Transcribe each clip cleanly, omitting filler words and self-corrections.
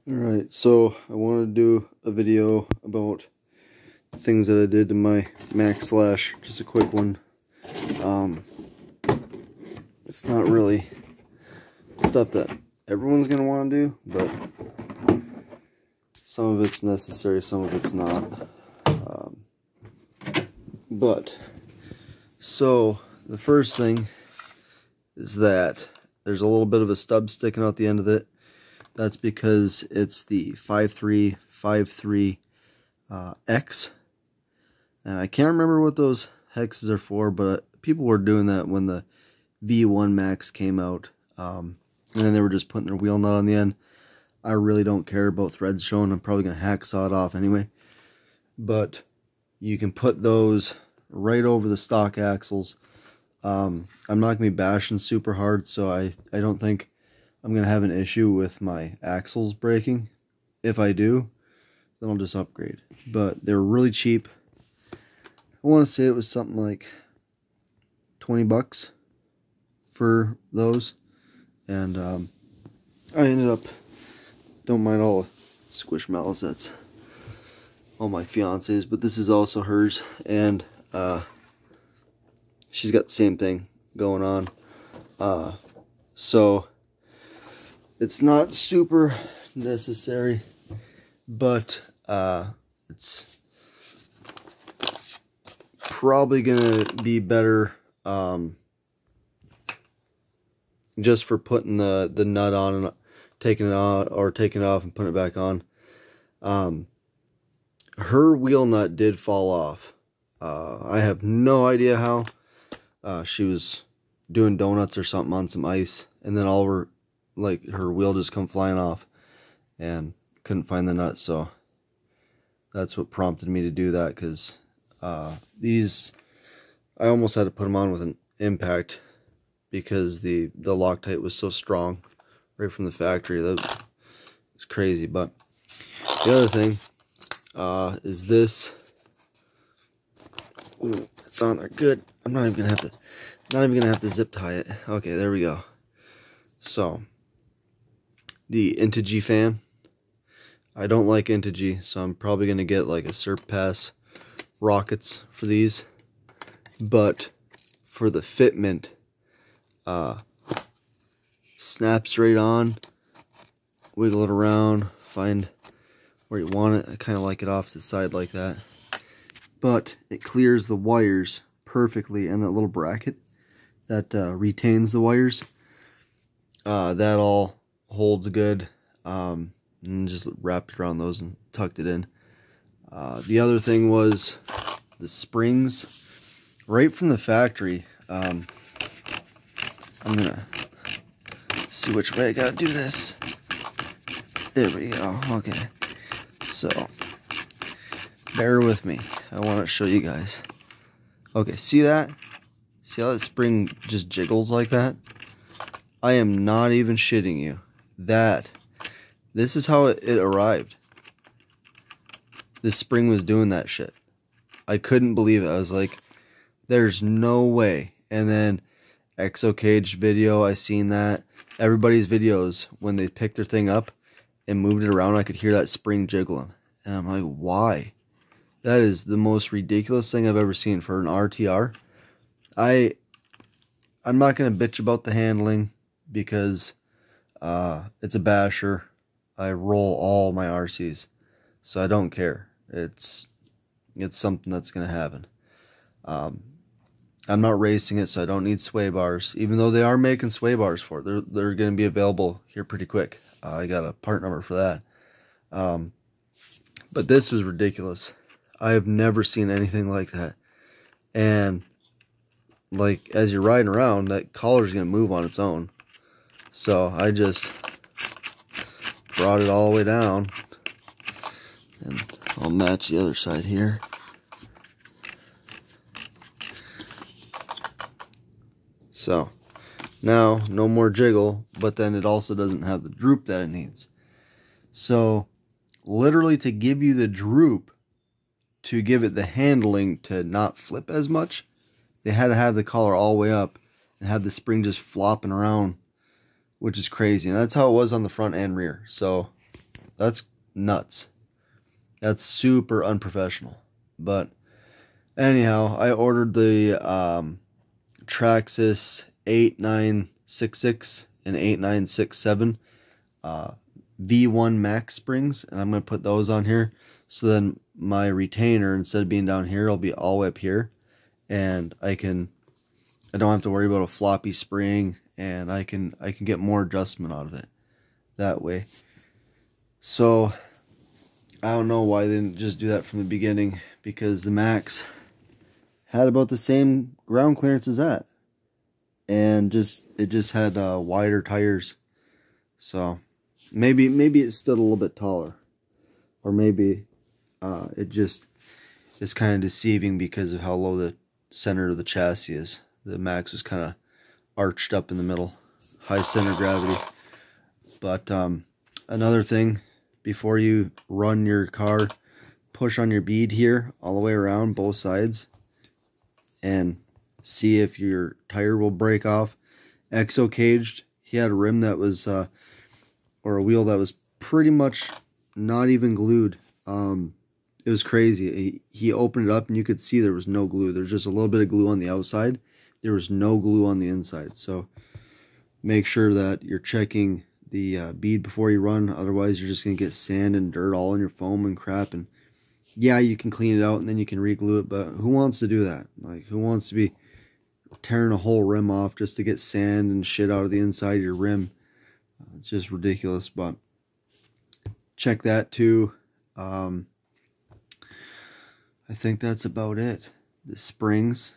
Alright, so I want to do a video about things that I did to my maxx slash, just a quick one. It's not really stuff that everyone's going to want to do, but some of it's necessary, some of it's not. So the first thing is that there's a little bit of a stub sticking out the end of it. That's because it's the 5353 X, and I can't remember what those hexes are for, but people were doing that when the V1 Max came out, and then they were just putting their wheel nut on the end. I really don't care about threads showing. I'm probably going to hacksaw it off anyway, but you can put those right over the stock axles. I'm not going to be bashing super hard, so I don't think I'm going to have an issue with my axles breaking. If I do, then I'll just upgrade. But they were really cheap. I want to say it was something like 20 bucks for those. And I ended up, don't mind all the squishmallows, that's all my fiance's, but this is also hers. And she's got the same thing going on. So it's not super necessary, but it's probably gonna be better just for putting the nut on and taking it out, or taking it off and putting it back on. Her wheel nut did fall off. I have no idea how. She was doing donuts or something on some ice, and then her wheel just come flying off, and couldn't find the nut. So that's what prompted me to do that, because these, I almost had to put them on with an impact because the Loctite was so strong right from the factory. That was crazy. But the other thing is this. Ooh, it's on there good. I'm not even gonna have to zip tie it. Okay, there we go. So the Integy fan, I don't like Integy, so I'm probably going to get like a Surpass rockets for these. But for the fitment, snaps right on, wiggle it around, find where you want it. I kind of like it off to the side like that. But it clears the wires perfectly, and that little bracket that retains the wires, that all holds good, and just wrapped it around those and tucked it in. The other thing was the springs right from the factory. I'm gonna see which way I gotta do this. There we go. Okay, so bear with me, I want to show you guys. Okay, see that? See how that spring just jiggles like that? I am not even shitting you. This is how it arrived. This spring was doing that shit. I couldn't believe it. I was like, there's no way. And then Exo Cage video, I seen that. Everybody's videos, when they picked their thing up and moved it around, I could hear that spring jiggling. And I'm like, why? That is the most ridiculous thing I've ever seen for an RTR. I'm not going to bitch about the handling, because it's a basher. I roll all my RCs, so I don't care. It's something that's going to happen. I'm not racing it, so I don't need sway bars, even though they are making sway bars for it. They're going to be available here pretty quick. I got a part number for that. But this was ridiculous. I have never seen anything like that. And like, as you're riding around, that collar's going to move on its own. So I just brought it all the way down, and I'll match the other side here. So now no more jiggle, but then it also doesn't have the droop that it needs. So literally, to give you the droop, to give it the handling to not flip as much, they had to have the collar all the way up and have the spring just flopping around, which is crazy. And that's how it was on the front and rear. So That's nuts. That's super unprofessional. But anyhow, I ordered the Traxxas 8966 and 8967 V1 max springs, and I'm going to put those on here. So then my retainer, instead of being down here, it'll be all the way up here, and I don't have to worry about a floppy spring, and I can get more adjustment out of it that way. So I don't know why they didn't just do that from the beginning, because the Maxx had about the same ground clearance as that, and it just had wider tires. So maybe it stood a little bit taller, or maybe it just is kind of deceiving because of how low the center of the chassis is. The Maxx was kind of arched up in the middle, high center of gravity. But another thing, before you run your car, push on your bead here all the way around both sides and see if your tire will break off. Exo caged, he had a rim that was or a wheel that was pretty much not even glued. It was crazy. He opened it up and you could see there was no glue. There's just a little bit of glue on the outside. There was no glue on the inside. So make sure that you're checking the bead before you run. Otherwise, you're just going to get sand and dirt all in your foam and crap. And yeah, you can clean it out and then you can re-glue it. But who wants to do that? Like, who wants to be tearing a whole rim off just to get sand and shit out of the inside of your rim? It's just ridiculous. But check that too. I think that's about it. The springs,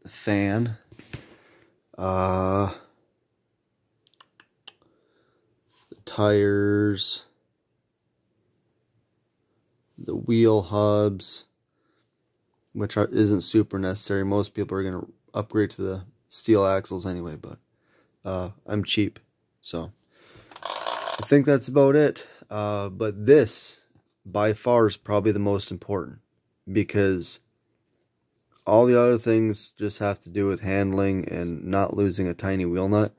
the fan, the tires, the wheel hubs, which isn't super necessary. Most people are going to upgrade to the steel axles anyway, but I'm cheap, so I think that's about it. But this, by far, is probably the most important, because all the other things just have to do with handling and not losing a tiny wheel nut.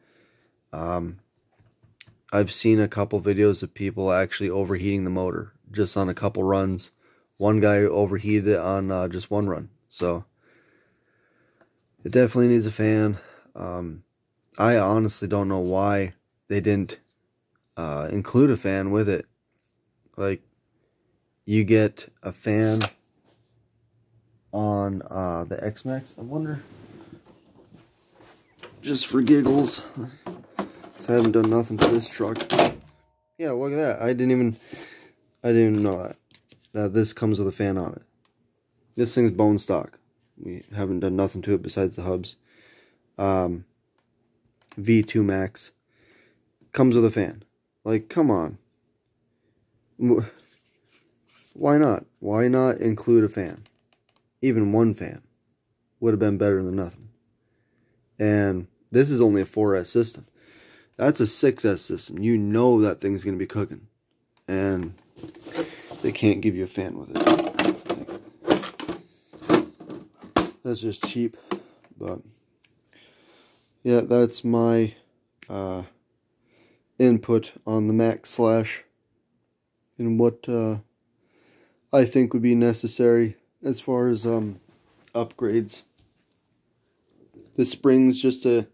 I've seen a couple videos of people actually overheating the motor just on a couple runs. One guy overheated it on just one run. So it definitely needs a fan. I honestly don't know why they didn't include a fan with it. Like, you get a fan on the X-Maxx. I wonder, just for giggles, because I haven't done nothing to this truck. Yeah, look at that. I didn't even know that this comes with a fan on it. This thing's bone stock. We haven't done nothing to it besides the hubs. V2 Max comes with a fan. Like, come on. Why not? Why not include a fan? Even one fan would have been better than nothing. And this is only a 4S system. That's a 6S system. You know that thing's going to be cooking. And they can't give you a fan with it. That's just cheap. But yeah, that's my input on the maxx and what I think would be necessary as far as upgrades. The springs, just to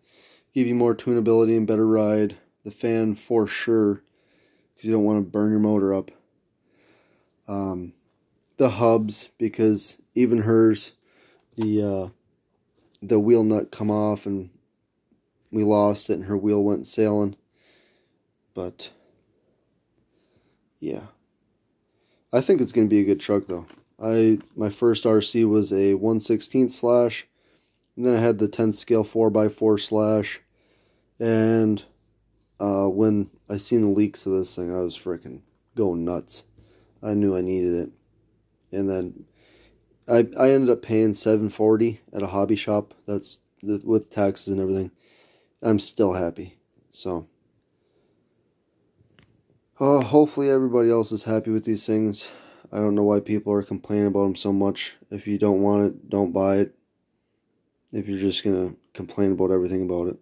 give you more tunability and better ride. The fan for sure, because you don't want to burn your motor up. The hubs, because even hers, the wheel nut come off and we lost it and her wheel went sailing. But yeah, I think it's going to be a good truck though. My first RC was a 1/16 slash, and then I had the 10th scale 4x4 slash, and when I seen the leaks of this thing, I was freaking going nuts. I knew I needed it. And then I ended up paying $740 at a hobby shop. That's with taxes and everything. I'm still happy. So hopefully everybody else is happy with these things. I don't know why people are complaining about them so much. If you don't want it, don't buy it. If you're just going to complain about everything about it.